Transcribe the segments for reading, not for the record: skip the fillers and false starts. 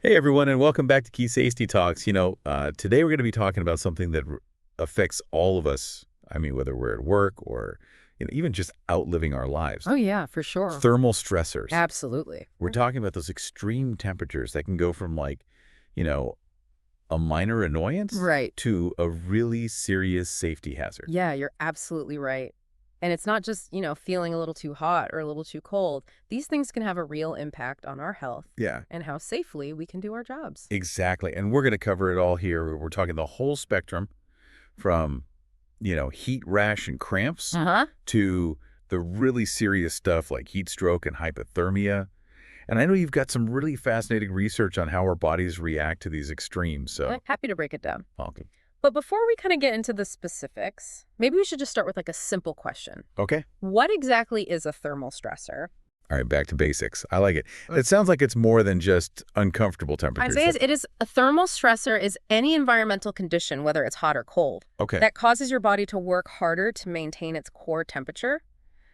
Hey everyone, and welcome back to Key Safety Talks. Today we're going to be talking about something that affects all of us. I mean, whether we're at work or even just outliving our lives. Oh, yeah, for sure. Thermal stressors. Absolutely. We're talking about those extreme temperatures that can go from you know, a minor annoyance Right. to a really serious safety hazard. Yeah, you're absolutely right. And it's not just, feeling a little too hot or a little too cold. These things can have a real impact on our health Yeah, and how safely we can do our jobs. exactly. And we're going to cover it all here. We're talking the whole spectrum from heat rash and cramps Uh-huh. to the really serious stuff like heat stroke and hypothermia. And I know you've got some really fascinating research on how our bodies react to these extremes. I'm So, happy to break it down. okay. But before we kind of get into the specifics, maybe we should just start with like a simple question. Okay. What exactly is a thermal stressor? All right, back to basics. I like it. It sounds like it's more than just uncomfortable I'd temperatures. say it is a thermal stressor is any environmental condition, whether it's hot or cold, Okay. that causes your body to work harder to maintain its core temperature.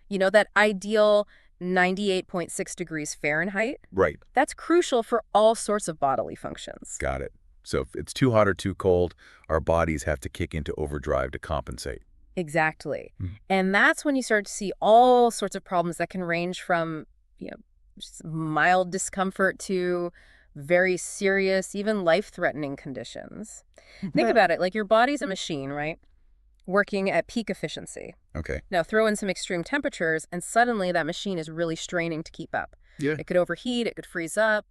That ideal 98.6 degrees Fahrenheit. Right. That's crucial for all sorts of bodily functions. Got it. So if it's too hot or too cold, our bodies have to kick into overdrive to compensate. Exactly. Mhm. And that's when you start to see all sorts of problems that can range from, just mild discomfort to very serious, even life-threatening conditions. Think Yeah. about it, like your body's a machine, right? Working at peak efficiency. Okay. Now throw in some extreme temperatures and suddenly that machine is really straining to keep up. Yeah. It could overheat, it could freeze up.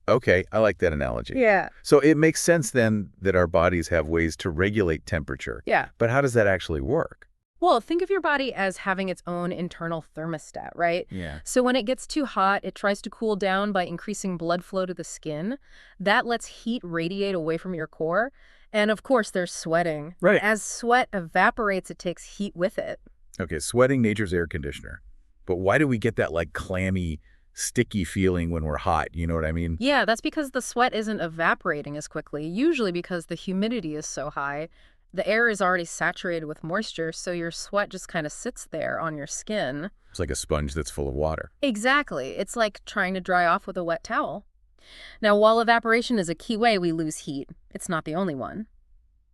Okay, I like that analogy. Yeah. So it makes sense then that our bodies have ways to regulate temperature. Yeah. But how does that actually work? Well, think of your body as having its own internal thermostat, right? Yeah. So when it gets too hot, it tries to cool down by increasing blood flow to the skin. That lets heat radiate away from your core. And of course, there's sweating. Right. As sweat evaporates, it takes heat with it. Okay, sweating, nature's air conditioner. But why do we get that clammy, sticky feeling when we're hot? You know what I mean? Yeah, that's because the sweat isn't evaporating as quickly, usually because the humidity is so high. The air is already saturated with moisture, so your sweat just kind of sits there on your skin. It's like a sponge that's full of water. Exactly. It's like trying to dry off with a wet towel. Now, while evaporation is a key way we lose heat, it's not the only one.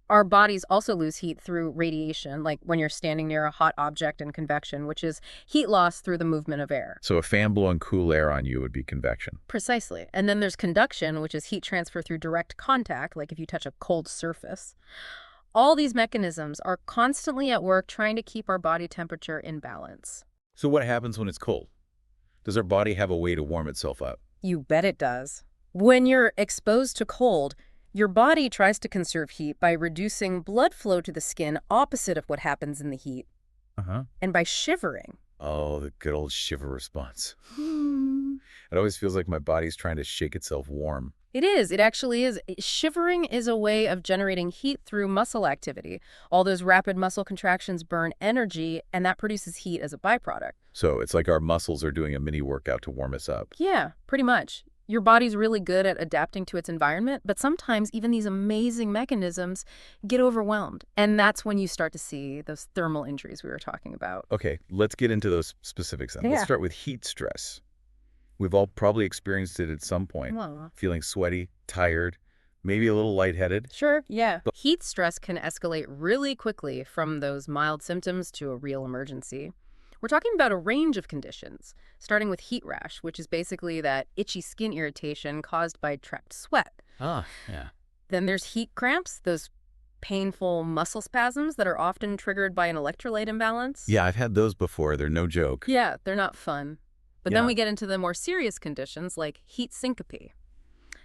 Our bodies also lose heat through radiation, like when you're standing near a hot object in convection, which is heat loss through the movement of air. So a fan blowing cool air on you would be convection. Precisely. And then there's conduction, which is heat transfer through direct contact, like if you touch a cold surface. All these mechanisms are constantly at work trying to keep our body temperature in balance. So what happens when it's cold? Does our body have a way to warm itself up? You bet it does. When you're exposed to cold, your body tries to conserve heat by reducing blood flow to the skin opposite of what happens in the heat, Uh-huh. and by shivering. Oh, the good old shiver response. It always feels like my body's trying to shake itself warm. It is. It actually is. Shivering is a way of generating heat through muscle activity. All those rapid muscle contractions burn energy, and that produces heat as a byproduct. So it's like our muscles are doing a mini workout to warm us up. Yeah, pretty much. Your body's really good at adapting to its environment, but sometimes even these amazing mechanisms get overwhelmed. And that's when you start to see those thermal injuries we were talking about. Okay, let's get into those specifics then. Let's Yeah. start with heat stress. We've all probably experienced it at some point. Well, Feeling sweaty, tired, maybe a little lightheaded. sure, yeah. Heat stress can escalate really quickly from those mild symptoms to a real emergency. We're talking about a range of conditions, starting with heat rash, which is basically that itchy skin irritation caused by trapped sweat. Ah, yeah. Then there's heat cramps, those painful muscle spasms that are often triggered by an electrolyte imbalance. Yeah, I've had those before. They're no joke. Yeah, they're not fun. But Yeah. then we get into the more serious conditions like heat syncope.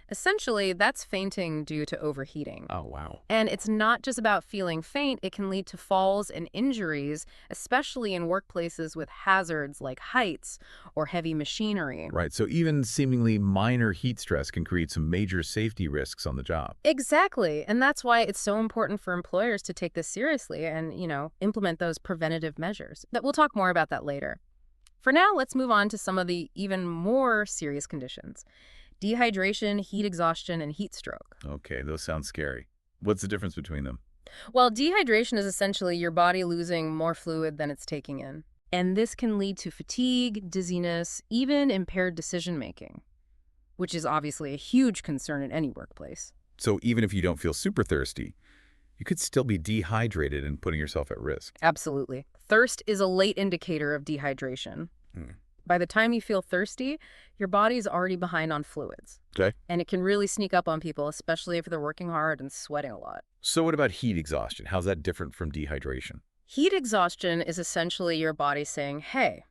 Essentially, that's fainting due to overheating. Oh, wow. And it's not just about feeling faint, it can lead to falls and injuries, especially in workplaces with hazards like heights or heavy machinery. Right, so even seemingly minor heat stress can create some major safety risks on the job. Exactly. And that's why it's so important for employers to take this seriously and, implement those preventative measures. We'll talk more about that later. For now, let's move on to some of the even more serious conditions. Dehydration, heat exhaustion, and heat stroke. Okay, those sound scary. What's the difference between them? Well, dehydration is essentially your body losing more fluid than it's taking in. And this can lead to fatigue, dizziness, even impaired decision-making. which is obviously a huge concern in any workplace. So even if you don't feel super thirsty, you could still be dehydrated and putting yourself at risk. Absolutely. Thirst is a late indicator of dehydration. Hmm. By the time you feel thirsty, your body's already behind on fluids. Okay. And it can really sneak up on people, especially if they're working hard and sweating a lot. So what about heat exhaustion? How's that different from dehydration? Heat exhaustion is essentially your body saying, hey,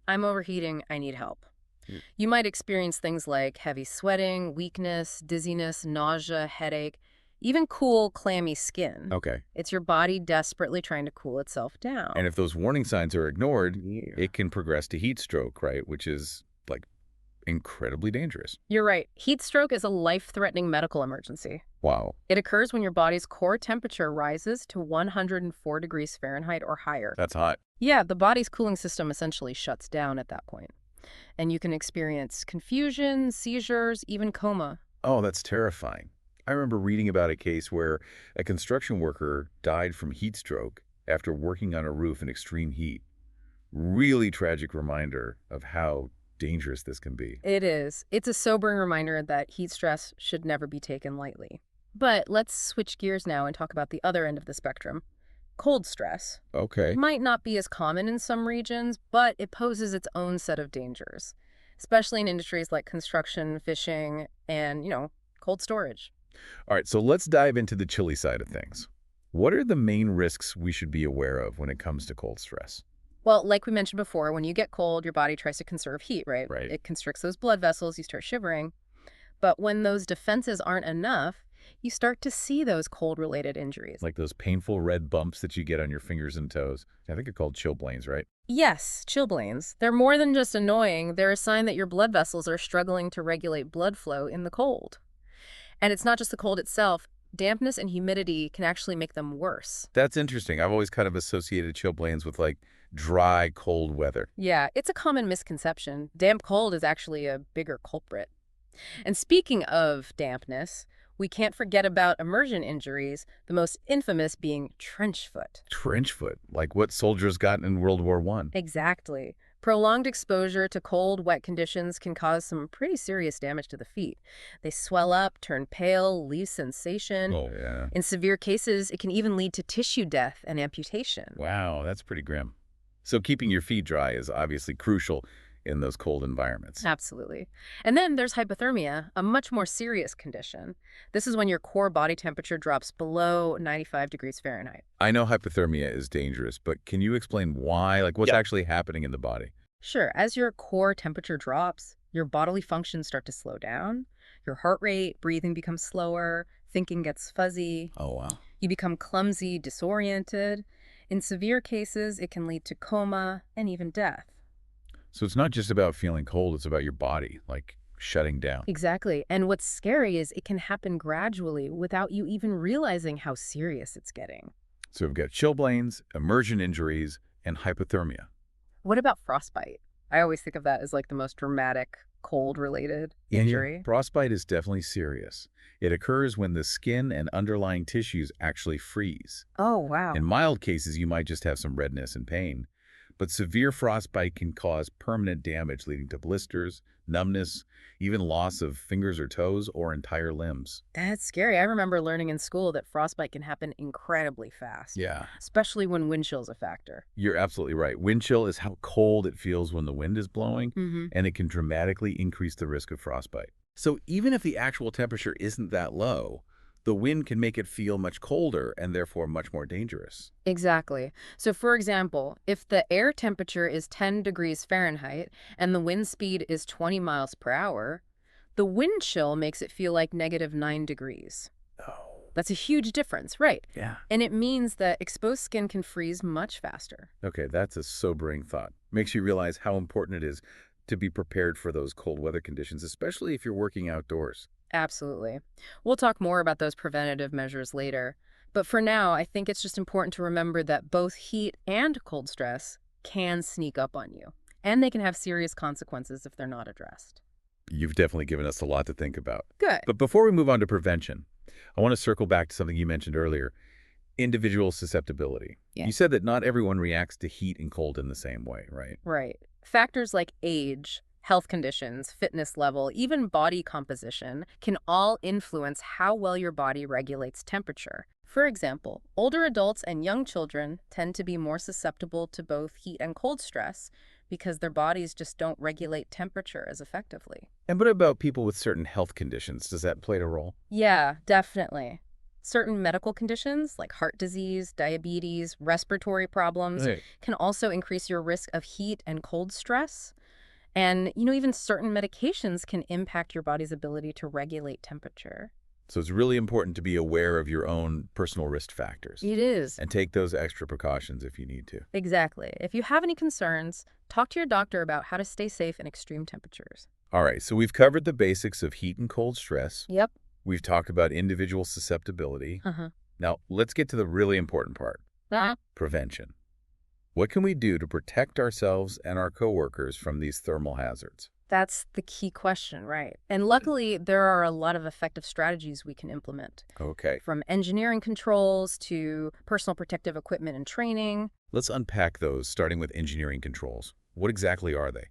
I'm overheating, I need help. Hmm. You might experience things like heavy sweating, weakness, dizziness, nausea, headache, even cool, clammy skin. Okay. It's your body desperately trying to cool itself down. And if those warning signs are ignored, it can progress to heat stroke, right? Which is like incredibly dangerous. You're right. Heat stroke is a life-threatening medical emergency. Wow. It occurs when your body's core temperature rises to 104 degrees Fahrenheit or higher. That's hot. Yeah, the body's cooling system essentially shuts down at that point. And you can experience confusion, seizures, even coma. Oh, that's terrifying. I remember reading about a case where a construction worker died from heat stroke after working on a roof in extreme heat. Really tragic reminder of how dangerous this can be. It is. It's a sobering reminder that heat stress should never be taken lightly. But let's switch gears now and talk about the other end of the spectrum. Cold stress. Okay. Might not be as common in some regions, but it poses its own set of dangers, especially in industries like construction, fishing, and, cold storage. All right, so let's dive into the chilly side of things. What are the main risks we should be aware of when it comes to cold stress? Well, like we mentioned before, when you get cold, your body tries to conserve heat, right? Right. It constricts those blood vessels, you start shivering. But when those defenses aren't enough, you start to see those cold-related injuries. Like those painful red bumps that you get on your fingers and toes. I think they're called chilblains, right? Yes, chilblains. They're more than just annoying. They're a sign that your blood vessels are struggling to regulate blood flow in the cold. And it's not just the cold itself. Dampness and humidity can actually make them worse. That's interesting. I've always kind of associated chilblains with like dry, cold weather. Yeah, it's a common misconception. Damp cold is actually a bigger culprit. And speaking of dampness, we can't forget about immersion injuries, the most infamous being trench foot. Trench foot, like what soldiers got in World War I. Exactly. Prolonged exposure to cold, wet conditions can cause some pretty serious damage to the feet. They swell up, turn pale, lose sensation. Oh, yeah. In severe cases, it can even lead to tissue death and amputation. Wow, that's pretty grim. So keeping your feet dry is obviously crucial in those cold environments. Absolutely. And then there's hypothermia, a much more serious condition. This is when your core body temperature drops below 95 degrees Fahrenheit. I know hypothermia is dangerous, but can you explain why? Like what's actually happening in the body? Sure, as your core temperature drops, your bodily functions start to slow down. Your heart rate, breathing becomes slower, thinking gets fuzzy. Oh, wow. You become clumsy, disoriented. In severe cases, it can lead to coma and even death. So it's not just about feeling cold, it's about your body, like shutting down. Exactly. And what's scary is it can happen gradually without you even realizing how serious it's getting. So we've got chilblains, immersion injuries, and hypothermia. What about frostbite? I always think of that as like the most dramatic cold-related injury. Frostbite is definitely serious. It occurs when the skin and underlying tissues actually freeze. Oh, wow. In mild cases, you might just have some redness and pain. But severe frostbite can cause permanent damage leading to blisters, numbness, even loss of fingers or toes or entire limbs. That's scary. I remember learning in school that frostbite can happen incredibly fast. Yeah. Especially when wind chill's a factor. You're absolutely right. Wind chill is how cold it feels when the wind is blowing, Mm-hmm. and it can dramatically increase the risk of frostbite. So even if the actual temperature isn't that low, the wind can make it feel much colder and therefore much more dangerous. Exactly. So for example, if the air temperature is 10 degrees Fahrenheit and the wind speed is 20 miles per hour, the wind chill makes it feel like -9 degrees. Oh. That's a huge difference, right? Yeah. And it means that exposed skin can freeze much faster. Okay, that's a sobering thought. Makes you realize how important it is to be prepared for those cold weather conditions, especially if you're working outdoors. Absolutely. We'll talk more about those preventative measures later. But for now, I think it's just important to remember that both heat and cold stress can sneak up on you. And they can have serious consequences if they're not addressed. You've definitely given us a lot to think about. Good. But before we move on to prevention, I want to circle back to something you mentioned earlier, individual susceptibility. Yeah. You said that not everyone reacts to heat and cold in the same way, right? Right. Factors like age, Health conditions, fitness level, even body composition can all influence how well your body regulates temperature. For example, older adults and young children tend to be more susceptible to both heat and cold stress because their bodies just don't regulate temperature as effectively. And what about people with certain health conditions? Does that play a role? Yeah, definitely. Certain medical conditions like heart disease, diabetes, respiratory problems Right. can also increase your risk of heat and cold stress. And, even certain medications can impact your body's ability to regulate temperature. So it's really important to be aware of your own personal risk factors It is. and take those extra precautions if you need to. Exactly. If you have any concerns, talk to your doctor about how to stay safe in extreme temperatures. All right, so we've covered the basics of heat and cold stress. Yep. We've talked about individual susceptibility. Uh-huh. Now, let's get to the really important part, prevention. What can we do to protect ourselves and our coworkers from these thermal hazards? That's the key question, right? And luckily, there are a lot of effective strategies we can implement, Okay, from engineering controls to personal protective equipment and training. let's unpack those, starting with engineering controls. What exactly are they?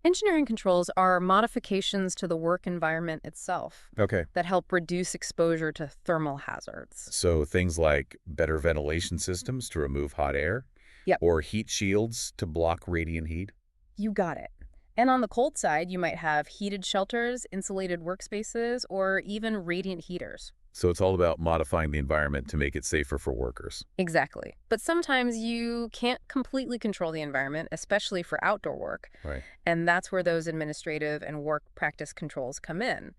Engineering controls are modifications to the work environment itself Okay, that help reduce exposure to thermal hazards. so things like better ventilation systems to remove hot air? Yep. Or heat shields to block radiant heat? You got it. And on the cold side, you might have heated shelters, insulated workspaces, or even radiant heaters. So it's all about modifying the environment to make it safer for workers. Exactly. But sometimes you can't completely control the environment, especially for outdoor work. Right. And that's where those administrative and work practice controls come in.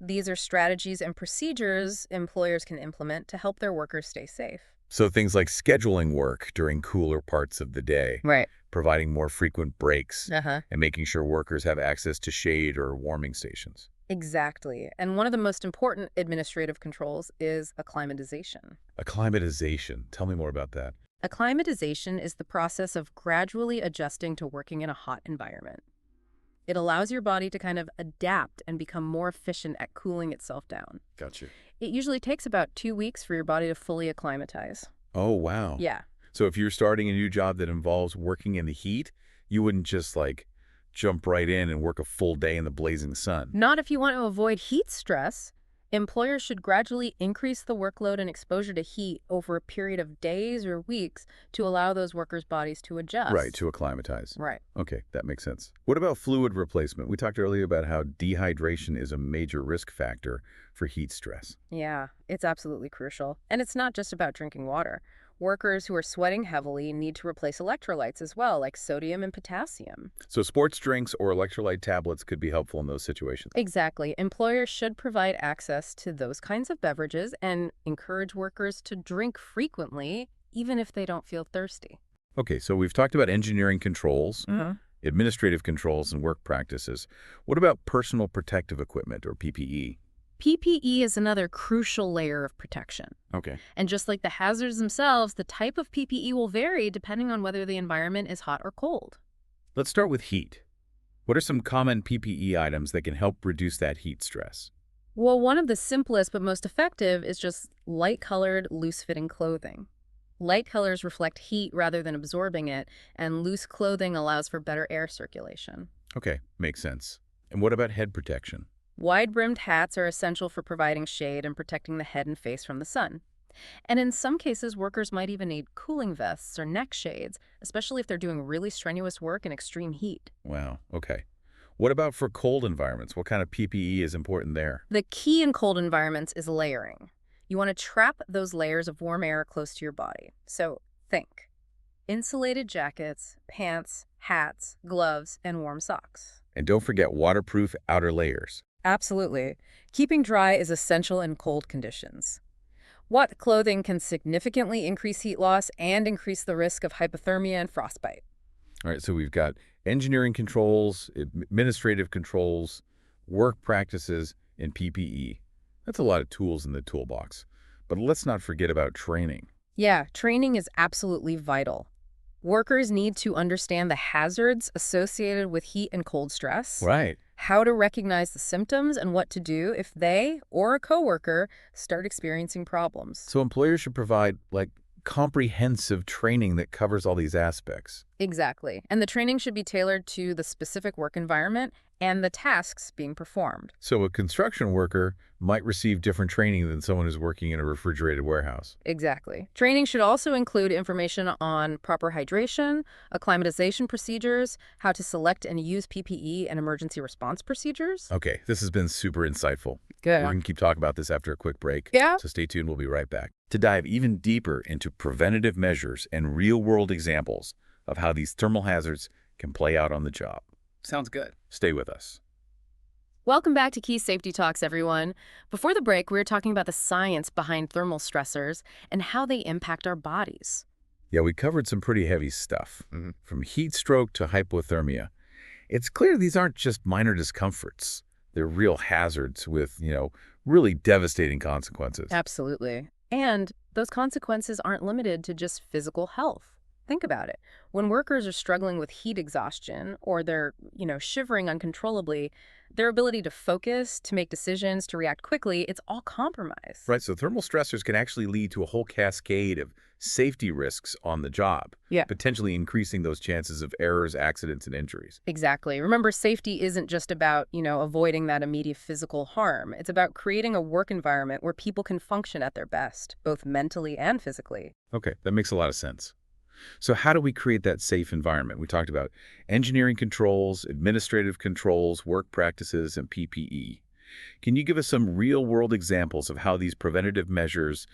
These are strategies and procedures employers can implement to help their workers stay safe. So things like scheduling work during cooler parts of the day, Right. providing more frequent breaks, Uh-huh. and making sure workers have access to shade or warming stations. Exactly. And one of the most important administrative controls is acclimatization. Acclimatization. Tell me more about that. Acclimatization is the process of gradually adjusting to working in a hot environment. It allows your body to kind of adapt and become more efficient at cooling itself down. Gotcha. It usually takes about 2 weeks for your body to fully acclimatize. Oh, wow. Yeah. So if you're starting a new job that involves working in the heat, you wouldn't just jump right in and work a full day in the blazing sun. Not if you want to avoid heat stress. Employers should gradually increase the workload and exposure to heat over a period of days or weeks to allow those workers' bodies to adjust. Right, to acclimatize. Right. Okay, that makes sense. What about fluid replacement? We talked earlier about how dehydration is a major risk factor for heat stress. Yeah, it's absolutely crucial. And it's not just about drinking water. Workers who are sweating heavily need to replace electrolytes as well, like sodium and potassium. So sports drinks or electrolyte tablets could be helpful in those situations. Exactly. Employers should provide access to those kinds of beverages and encourage workers to drink frequently, even if they don't feel thirsty. Okay, so we've talked about engineering controls, administrative controls, and work practices. What about personal protective equipment or PPE? PPE is another crucial layer of protection. Okay. And just like the hazards themselves, the type of PPE will vary depending on whether the environment is hot or cold. Let's start with heat. What are some common PPE items that can help reduce that heat stress? Well, one of the simplest but most effective is just light-colored, loose-fitting clothing. Light colors reflect heat rather than absorbing it, and loose clothing allows for better air circulation. Okay, makes sense. And what about head protection? Wide-brimmed hats are essential for providing shade and protecting the head and face from the sun. And in some cases, workers might even need cooling vests or neck shades, especially if they're doing really strenuous work in extreme heat. Wow, okay. What about for cold environments? What kind of PPE is important there? The key in cold environments is layering. You want to trap those layers of warm air close to your body. So think insulated jackets, pants, hats, gloves, and warm socks. And don't forget waterproof outer layers. Absolutely. Keeping dry is essential in cold conditions. Wet clothing can significantly increase heat loss and increase the risk of hypothermia and frostbite. All right, so we've got engineering controls, administrative controls, work practices, and PPE. That's a lot of tools in the toolbox. But let's not forget about training. Yeah, training is absolutely vital. Workers need to understand the hazards associated with heat and cold stress, Right. how to recognize the symptoms, and what to do if they or a coworker start experiencing problems. So employers should provide, comprehensive training that covers all these aspects. Exactly. And the training should be tailored to the specific work environment and the tasks being performed. So a construction worker might receive different training than someone who's working in a refrigerated warehouse. Exactly. Training should also include information on proper hydration, acclimatization procedures, how to select and use PPE and emergency response procedures. Okay, this has been super insightful. We're Good. going to keep talking about this after a quick break, Yeah. so stay tuned. We'll be right back to dive even deeper into preventative measures and real-world examples of how these thermal hazards can play out on the job. Sounds good. Stay with us. Welcome back to Key Safety Talks, everyone. Before the break, we were talking about the science behind thermal stressors and how they impact our bodies. Yeah, we covered some pretty heavy stuff, Mhm. from heat stroke to hypothermia. It's clear these aren't just minor discomforts. They're real hazards with, really devastating consequences. Absolutely. And those consequences aren't limited to just physical health. Think about it. When workers are struggling with heat exhaustion or they're, shivering uncontrollably, their ability to focus, to make decisions, to react quickly, it's all compromised. Right, so thermal stressors can actually lead to a whole cascade of safety risks on the job, Yeah. potentially increasing those chances of errors, accidents, and injuries. Exactly. Remember, safety isn't just about, avoiding that immediate physical harm. It's about creating a work environment where people can function at their best, both mentally and physically. Okay, that makes a lot of sense. So how do we create that safe environment? We talked about engineering controls, administrative controls, work practices, and PPE. Can you give us some real-world examples of how these preventative measures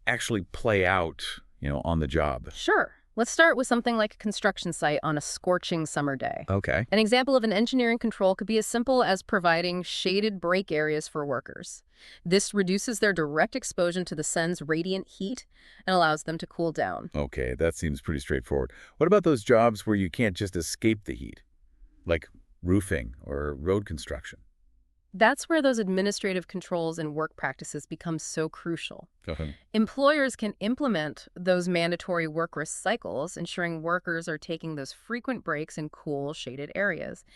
actually play out, on the job? Sure. Let's start with something like a construction site on a scorching summer day. Okay. An example of an engineering control could be as simple as providing shaded break areas for workers. This reduces their direct exposure to the sun's radiant heat and allows them to cool down. Okay, that seems pretty straightforward. What about those jobs where you can't just escape the heat, like roofing or road construction? That's where those administrative controls and work practices become so crucial. Okay. Employers can implement those mandatory work risk cycles, ensuring workers are taking those frequent breaks in cool, shaded areas.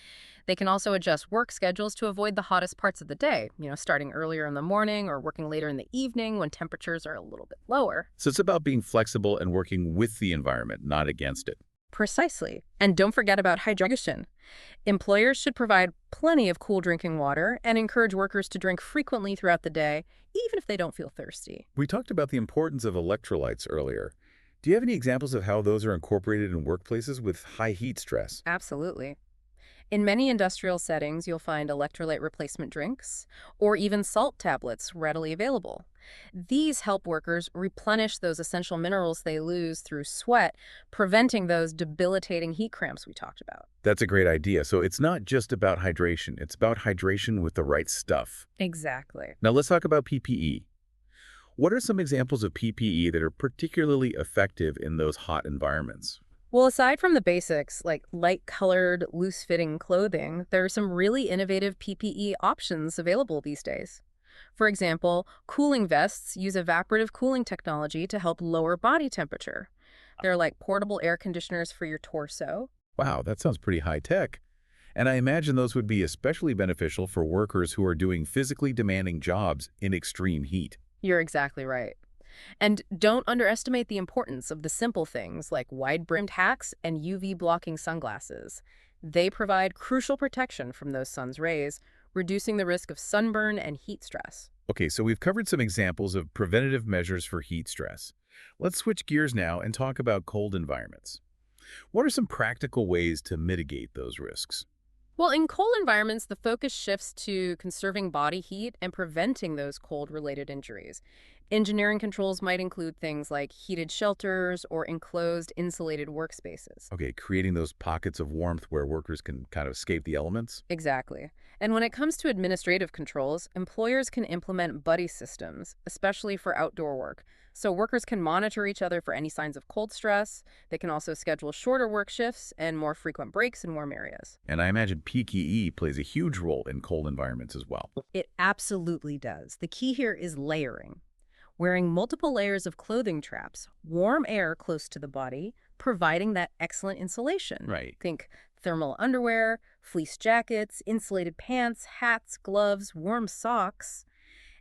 They can also adjust work schedules to avoid the hottest parts of the day, starting earlier in the morning or working later in the evening when temperatures are a little bit lower. So it's about being flexible and working with the environment, not against it. Precisely. And don't forget about hydration. Employers should provide plenty of cool drinking water and encourage workers to drink frequently throughout the day, even if they don't feel thirsty. We talked about the importance of electrolytes earlier. Do you have any examples of how those are incorporated in workplaces with high heat stress? Absolutely. In many industrial settings, you'll find electrolyte replacement drinks or even salt tablets readily available. These help workers replenish those essential minerals they lose through sweat, preventing those debilitating heat cramps we talked about. That's a great idea. So it's not just about hydration. It's about hydration with the right stuff. Exactly. Now let's talk about PPE. What are some examples of PPE that are particularly effective in those hot environments? Well, aside from the basics like light-colored, loose-fitting clothing, there are some really innovative PPE options available these days. For example, cooling vests use evaporative cooling technology to help lower body temperature. They're like portable air conditioners for your torso. Wow, that sounds pretty high tech. And I imagine those would be especially beneficial for workers who are doing physically demanding jobs in extreme heat. You're exactly right. And don't underestimate the importance of the simple things like wide-brimmed hats and UV-blocking sunglasses. They provide crucial protection from those sun's rays, reducing the risk of sunburn and heat stress. Okay, so we've covered some examples of preventative measures for heat stress. Let's switch gears now and talk about cold environments. What are some practical ways to mitigate those risks? Well, in cold environments, the focus shifts to conserving body heat and preventing those cold-related injuries. Engineering controls might include things like heated shelters or enclosed, insulated workspaces. Okay, creating those pockets of warmth where workers can kind of escape the elements? Exactly. And when it comes to administrative controls, employers can implement buddy systems, especially for outdoor work. So workers can monitor each other for any signs of cold stress. They can also schedule shorter work shifts and more frequent breaks in warm areas. And I imagine PPE plays a huge role in cold environments as well. It absolutely does. The key here is layering. Wearing multiple layers of clothing traps warm air close to the body, providing that excellent insulation. Right. Think thermal underwear, fleece jackets, insulated pants, hats, gloves, warm socks.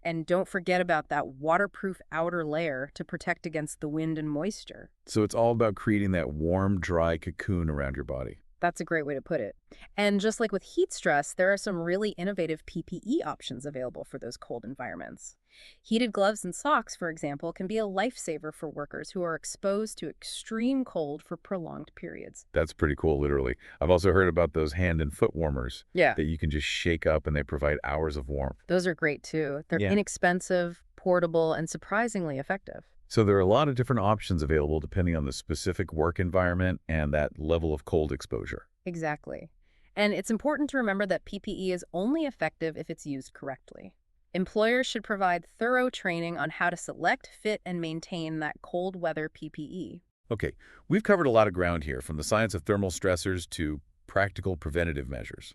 And don't forget about that waterproof outer layer to protect against the wind and moisture. So it's all about creating that warm, dry cocoon around your body. That's a great way to put it. And just like with heat stress, there are some really innovative PPE options available for those cold environments. Heated gloves and socks, for example, can be a lifesaver for workers who are exposed to extreme cold for prolonged periods. That's pretty cool, literally. I've also heard about those hand and foot warmers Yeah. that you can just shake up and they provide hours of warmth. Those are great too. They're Yeah. inexpensive, portable, and surprisingly effective. So there are a lot of different options available depending on the specific work environment and that level of cold exposure. Exactly. And it's important to remember that PPE is only effective if it's used correctly. Employers should provide thorough training on how to select, fit, and maintain that cold weather PPE. Okay, we've covered a lot of ground here, from the science of thermal stressors to practical preventative measures.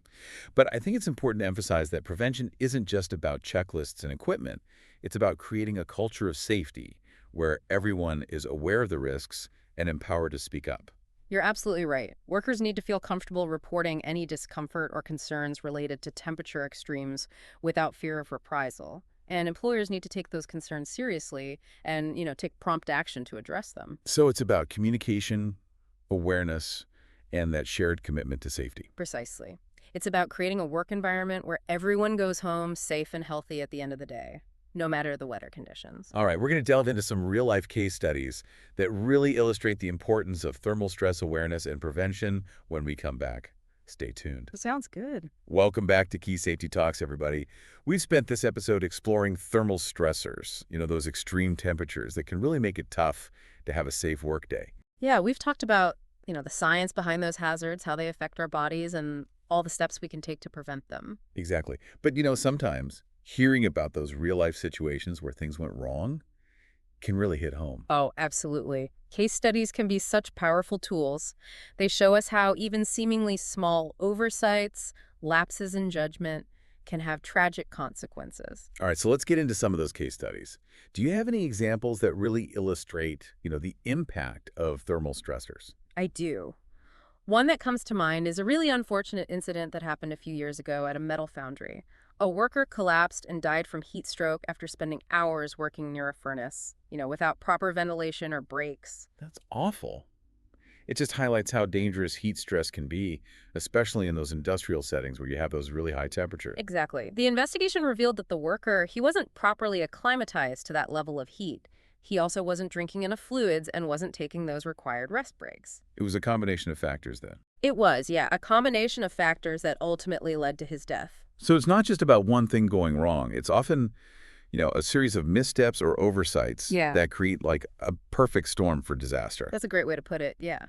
But I think it's important to emphasize that prevention isn't just about checklists and equipment. It's about creating a culture of safety where everyone is aware of the risks and empowered to speak up. You're absolutely right. Workers need to feel comfortable reporting any discomfort or concerns related to temperature extremes without fear of reprisal. And employers need to take those concerns seriously and, take prompt action to address them. So it's about communication, awareness, and that shared commitment to safety. Precisely. It's about creating a work environment where everyone goes home safe and healthy at the end of the day, no matter the weather conditions. All right, we're going to delve into some real-life case studies that really illustrate the importance of thermal stress awareness and prevention when we come back. Stay tuned. Sounds good. Welcome back to Key Safety Talks, everybody. We've spent this episode exploring thermal stressors, those extreme temperatures that can really make it tough to have a safe workday. Yeah, we've talked about, the science behind those hazards, how they affect our bodies, and all the steps we can take to prevent them. Exactly. But, sometimes hearing about those real-life situations where things went wrong can really hit home. Oh, absolutely. Case studies can be such powerful tools. They show us how even seemingly small oversights, lapses in judgment, can have tragic consequences. All right, so let's get into some of those case studies. Do you have any examples that really illustrate, the impact of thermal stressors? I do. One that comes to mind is a really unfortunate incident that happened a few years ago at a metal foundry. A worker collapsed and died from heat stroke after spending hours working near a furnace, without proper ventilation or breaks. That's awful. It just highlights how dangerous heat stress can be, especially in those industrial settings where you have those really high temperatures. Exactly. The investigation revealed that the worker, he wasn't properly acclimatized to that level of heat. He also wasn't drinking enough fluids and wasn't taking those required rest breaks. It was a combination of factors then. It was, yeah, a combination of factors that ultimately led to his death. So it's not just about one thing going wrong. It's often, a series of missteps or oversights that create like a perfect storm for disaster. That's a great way to put it, yeah.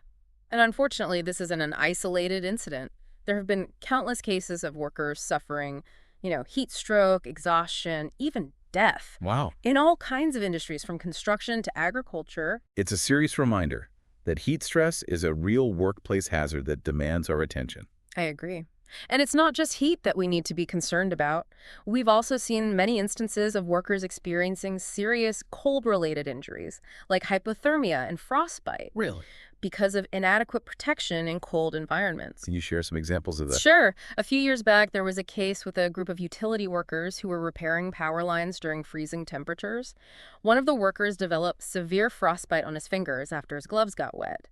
And unfortunately, this isn't an isolated incident. There have been countless cases of workers suffering, heat stroke, exhaustion, even death. Wow. In all kinds of industries, from construction to agriculture. It's a serious reminder that heat stress is a real workplace hazard that demands our attention. I agree. And it's not just heat that we need to be concerned about. We've also seen many instances of workers experiencing serious cold-related injuries, like hypothermia and frostbite. Really? Because of inadequate protection in cold environments. Can you share some examples of that? Sure. A few years back, there was a case with a group of utility workers who were repairing power lines during freezing temperatures. One of the workers developed severe frostbite on his fingers after his gloves got wet,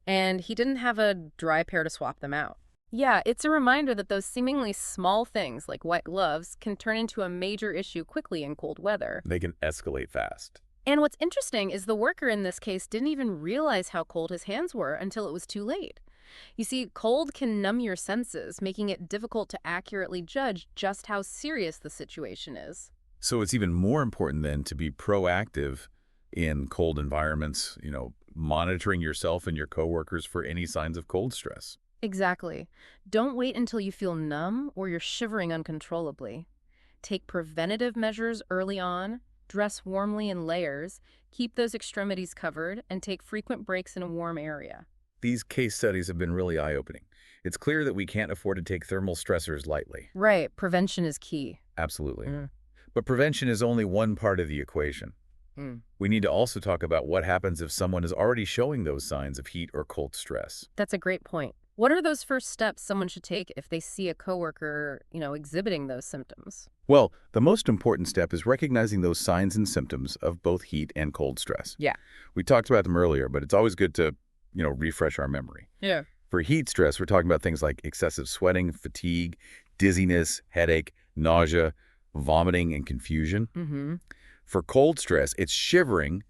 and he didn't have a dry pair to swap them out. Yeah, it's a reminder that those seemingly small things like wet gloves can turn into a major issue quickly in cold weather. They can escalate fast. And what's interesting is the worker in this case didn't even realize how cold his hands were until it was too late. You see, cold can numb your senses, making it difficult to accurately judge just how serious the situation is. So it's even more important then to be proactive in cold environments, monitoring yourself and your coworkers for any signs of cold stress. Exactly. Don't wait until you feel numb or you're shivering uncontrollably. Take preventative measures early on. Dress warmly in layers, keep those extremities covered, and take frequent breaks in a warm area. These case studies have been really eye-opening. It's clear that we can't afford to take thermal stressors lightly. Right. Prevention is key. Absolutely. But prevention is only one part of the equation. We need to also talk about what happens if someone is already showing those signs of heat or cold stress. That's a great point. What are those first steps someone should take if they see a coworker, exhibiting those symptoms? Well, the most important step is recognizing those signs and symptoms of both heat and cold stress. Yeah. We talked about them earlier, but it's always good to, refresh our memory. Yeah. For heat stress, we're talking about things like excessive sweating, fatigue, dizziness, headache, nausea, vomiting, and confusion. Mm-hmm. For cold stress, it's shivering,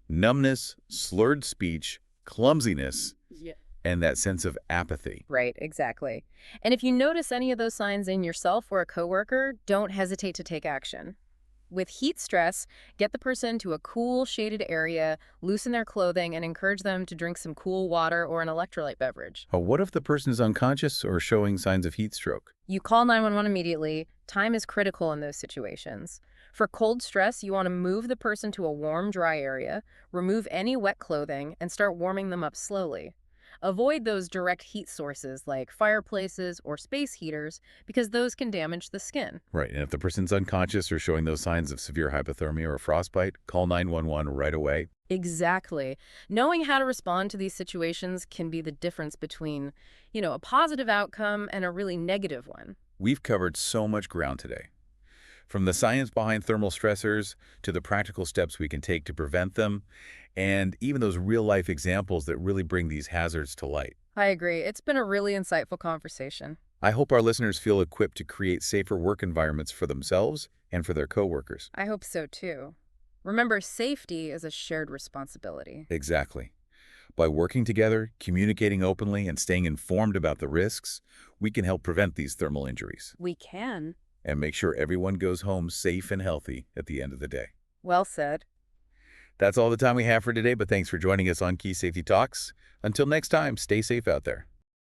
numbness, slurred speech, clumsiness, and that sense of apathy. Right, exactly. And if you notice any of those signs in yourself or a coworker, don't hesitate to take action. With heat stress, get the person to a cool, shaded area, loosen their clothing, and encourage them to drink some cool water or an electrolyte beverage. What if the person is unconscious or showing signs of heat stroke? You call 911 immediately. Time is critical in those situations. For cold stress, you want to move the person to a warm, dry area, remove any wet clothing, and start warming them up slowly. Avoid those direct heat sources like fireplaces or space heaters because those can damage the skin. Right, and if the person's unconscious or showing those signs of severe hypothermia or frostbite, call 911 right away. Exactly. Knowing how to respond to these situations can be the difference between, a positive outcome and a really negative one. We've covered so much ground today. From the science behind thermal stressors to the practical steps we can take to prevent them, and even those real-life examples that really bring these hazards to light. I agree. It's been a really insightful conversation. I hope our listeners feel equipped to create safer work environments for themselves and for their coworkers. I hope so too. Remember, safety is a shared responsibility. Exactly. By working together, communicating openly, and staying informed about the risks, we can help prevent these thermal injuries We can. and make sure everyone goes home safe and healthy at the end of the day. Well said. That's all the time we have for today, but thanks for joining us on Key Safety Talks. Until next time, stay safe out there.